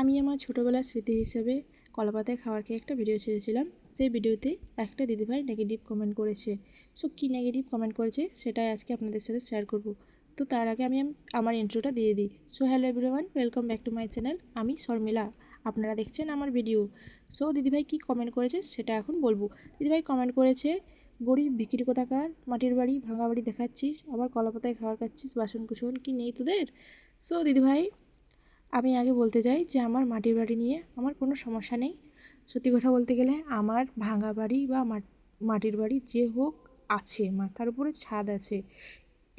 আমি আমার ছোটোবেলার স্মৃতি হিসেবে কলাপাতায় খাবার খেয়ে একটা ভিডিও ছেড়েছিলাম। সেই ভিডিওতে একটা দিদিভাই নেগেটিভ কমেন্ট করেছে। সো কী নেগেটিভ কমেন্ট করেছে সেটাই আজকে আপনাদের সাথে শেয়ার করব। তো তার আগে আমি আমার ইন্ট্রোটা দিয়ে দিই। So hello everyone, welcome back to my channel. আমি শর্মিলা, আপনারা দেখছেন আমার ভিডিও। সো দিদিভাই কী কমেন্ট করেছে সেটা এখন বলবো। দিদিভাই কমেন্ট করেছে, গরিব ভিখিরি কোথাকার, মাটির বাড়ি ভাঙা বাড়ি দেখাচ্ছিস, আবার কলাপাতায় খাবার খাচ্ছিস, বাসন কুসন কি নেই তোদের? সো দিদিভাই, আমি আগে বলতে চাই যে আমার মাটির বাড়ি নিয়ে আমার কোনো সমস্যা নেই। সত্যি কথা বলতে গেলে আমার ভাঙা বাড়ি বা মাটির বাড়ি যে হোক আছে, মাথার উপরে ছাদ আছে।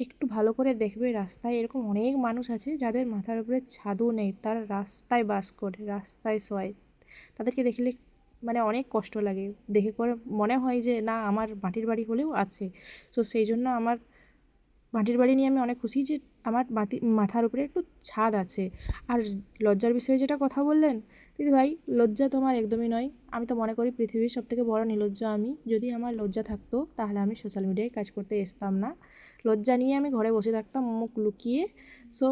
একটু ভালো করে দেখবে, রাস্তায় এরকম অনেক মানুষ আছে যাদের মাথার উপরে ছাদও নেই, তারা রাস্তায় বাস করে, রাস্তায় শোয়। তাদেরকে দেখলে মানে অনেক কষ্ট লাগে, দেখে করে মনে হয় যে না, আমার মাটির বাড়ি হলেও আছে। তো সেই জন্য আমার মাটির বাড়ি নিয়ে আমি অনেক খুশি যে আমার মাথার উপরে একটু ছাদ আছে। আর লজ্জার বিষয়ে যেটা কথা বললেন দিদিভাই, লজ্জা তোমার একদমই নয়। আমি তো মনে করি পৃথিবীর সবথেকে বড় নির্লজ্জ আমি। যদি আমার লজ্জা থাকতো তাহলে আমি সোশ্যাল মিডিয়ায় কাজ করতে আসতাম না। লজ্জা নিয়ে আমি ঘরে বসে থাকতাম মুখ লুকিয়ে। সো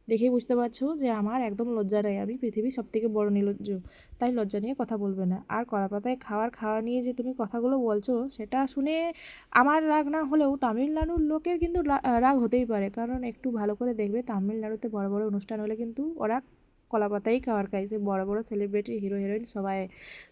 দেখেই বুঝতে পারছো যে আমার একদম লজ্জা নেই, আমি পৃথিবীর সবথেকে বড় নির্লজ্জ। তাই লজ্জা নিয়ে কথা বলবে না। আর কলাপাতায় খাওয়া নিয়ে যে তুমি কথাগুলো বলছো সেটা শুনে আমার রাগ না হলেও তামিলনাড়ুর লোকের কিন্তু রাগ হতেই পারে। কারণ একটু ভালো করে দেখবে, তামিলনাড়ুতে বড় বড় অনুষ্ঠান হলে কিন্তু ওরা কলাপাতাই খাবার খায়, যে বড় বড় সেলিব্রিটি হিরো হিরোইন সবাই।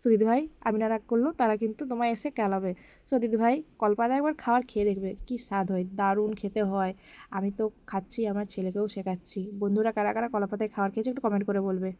তো দিদিভাই, আমি না রাগ করলেও তারা কিন্তু তোমায় এসে কেলাবে। সো দিদিভাই, কলপাতায় একবার খাবার খেয়ে দেখবে কি স্বাদ হয়, দারুণ খেতে হয়। আমি তো খাচ্ছি, আমার ছেলেকেও শেখাচ্ছি। বন্ধুরা কারা কারা কলাপাতায় খাবার খেয়েছে একটু কমেন্ট করে বলবে।